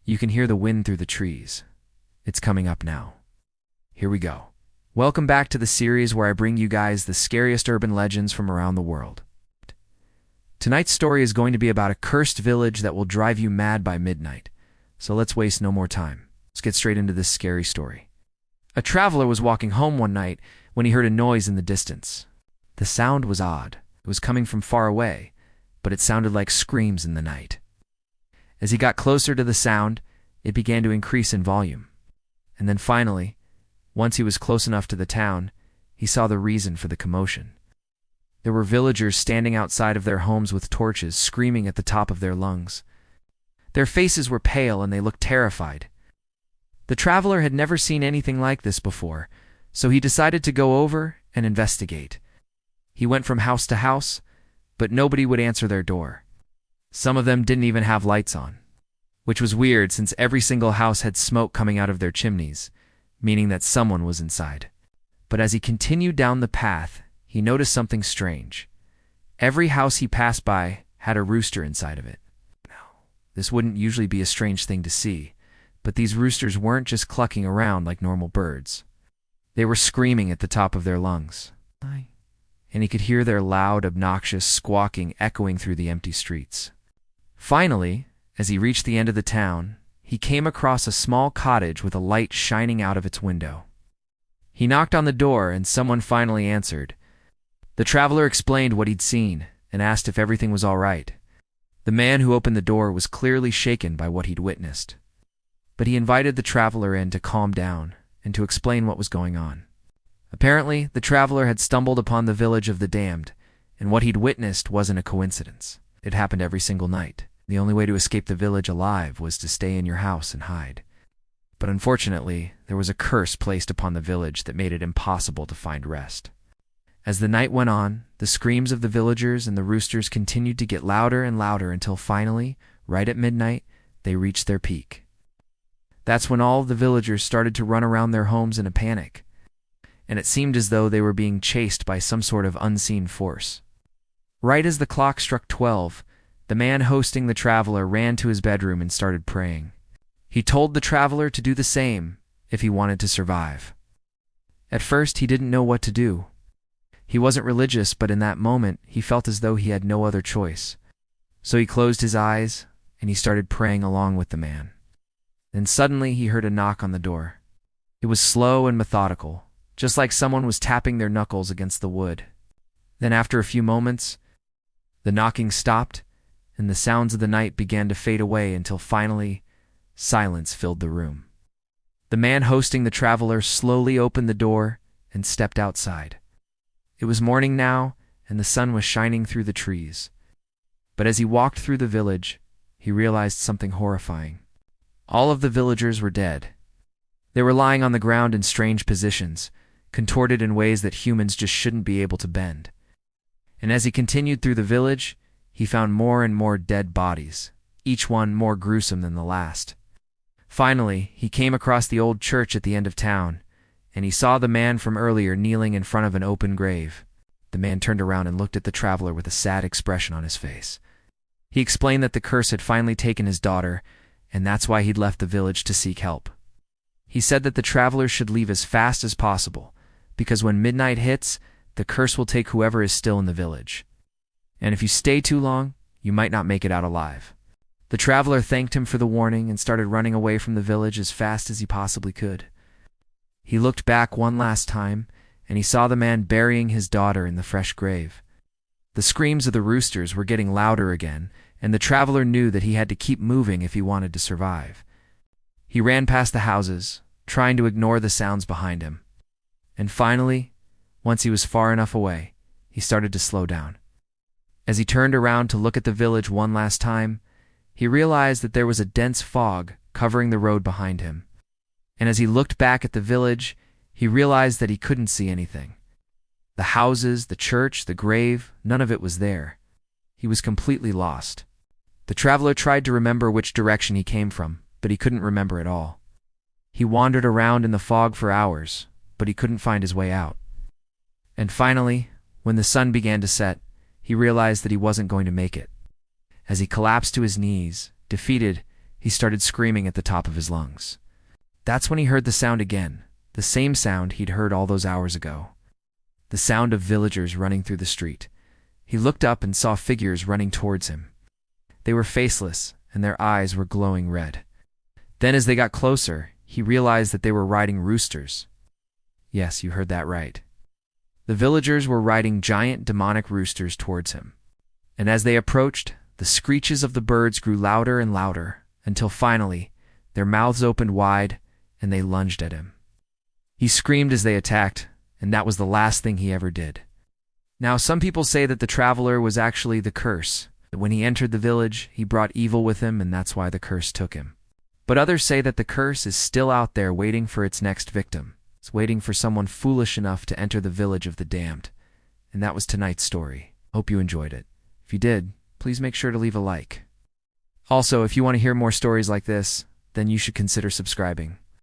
You can hear the wind through the trees. It's coming up now. Here we go. Welcome back to the series where I bring you guys the scariest urban legends from around the world. Tonight's story is going to be about a cursed village that will drive you mad by midnight. So let's waste no more time. Let's get straight into this scary story. A traveler was walking home one night when he heard a noise in the distance. The sound was odd. It was coming from far away, but it sounded like screams in the night. As he got closer to the sound, it began to increase in volume. And then finally, once he was close enough to the town, he saw the reason for the commotion. There were villagers standing outside of their homes with torches, screaming at the top of their lungs. Their faces were pale and they looked terrified. The traveler had never seen anything like this before, so he decided to go over and investigate. He went from house to house, but nobody would answer their door. Some of them didn't even have lights on, which was weird since every single house had smoke coming out of their chimneys, meaning that someone was inside. But as he continued down the path, he noticed something strange. Every house he passed by had a rooster inside of it. Now, this wouldn't usually be a strange thing to see, but these roosters weren't just clucking around like normal birds. They were screaming at the top of their lungs. And he could hear their loud, obnoxious squawking echoing through the empty streets. Finally, as he reached the end of the town, he came across a small cottage with a light shining out of its window. He knocked on the door and someone finally answered. The traveler explained what he'd seen and asked if everything was all right. The man who opened the door was clearly shaken by what he'd witnessed, but he invited the traveler in to calm down and to explain what was going on. Apparently, the traveler had stumbled upon the village of the damned, and what he'd witnessed wasn't a coincidence. It happened every single night. The only way to escape the village alive was to stay in your house and hide. But unfortunately, there was a curse placed upon the village that made it impossible to find rest. As the night went on, the screams of the villagers and the roosters continued to get louder and louder until finally, right at midnight, they reached their peak. That's when all of the villagers started to run around their homes in a panic, and it seemed as though they were being chased by some sort of unseen force. Right as the clock struck 12, the man hosting the traveler ran to his bedroom and started praying. He told the traveler to do the same if he wanted to survive. At first, he didn't know what to do. He wasn't religious, but in that moment, he felt as though he had no other choice. So he closed his eyes and he started praying along with the man. Then suddenly, he heard a knock on the door. It was slow and methodical, just like someone was tapping their knuckles against the wood. Then after a few moments, the knocking stopped, and the sounds of the night began to fade away until finally, silence filled the room. The man hosting the traveler slowly opened the door and stepped outside. It was morning now, and the sun was shining through the trees. But as he walked through the village, he realized something horrifying. All of the villagers were dead. They were lying on the ground in strange positions, contorted in ways that humans just shouldn't be able to bend. And as he continued through the village, he found more and more dead bodies, each one more gruesome than the last. Finally, he came across the old church at the end of town, and he saw the man from earlier kneeling in front of an open grave. The man turned around and looked at the traveler with a sad expression on his face. He explained that the curse had finally taken his daughter, and that's why he'd left the village to seek help. He said that the traveler should leave as fast as possible, because when midnight hits, the curse will take whoever is still in the village. And if you stay too long, you might not make it out alive. The traveler thanked him for the warning and started running away from the village as fast as he possibly could. He looked back one last time, and he saw the man burying his daughter in the fresh grave. The screams of the roosters were getting louder again, and the traveler knew that he had to keep moving if he wanted to survive. He ran past the houses, trying to ignore the sounds behind him. And finally, once he was far enough away, he started to slow down. As he turned around to look at the village one last time, he realized that there was a dense fog covering the road behind him. And as he looked back at the village, he realized that he couldn't see anything. The houses, the church, the grave, none of it was there. He was completely lost. The traveler tried to remember which direction he came from, but he couldn't remember at all. He wandered around in the fog for hours, but he couldn't find his way out. And finally, when the sun began to set, he realized that he wasn't going to make it. As he collapsed to his knees, defeated, He started screaming at the top of his lungs. That's when he heard the sound again, the same sound he'd heard all those hours ago. The sound of villagers running through the street. He looked up and saw figures running towards him. They were faceless, and their eyes were glowing red. Then as they got closer, he realized that they were riding roosters. Yes, you heard that right. The villagers were riding giant demonic roosters towards him. And as they approached, the screeches of the birds grew louder and louder, until finally, their mouths opened wide, and they lunged at him. He screamed as they attacked, and that was the last thing he ever did. Now, some people say that the traveler was actually the curse, that when he entered the village, he brought evil with him, and that's why the curse took him. But others say that the curse is still out there waiting for its next victim. It's waiting for someone foolish enough to enter the village of the damned. And that was tonight's story. Hope you enjoyed it. If you did, please make sure to leave a like. Also, if you want to hear more stories like this, then you should consider subscribing.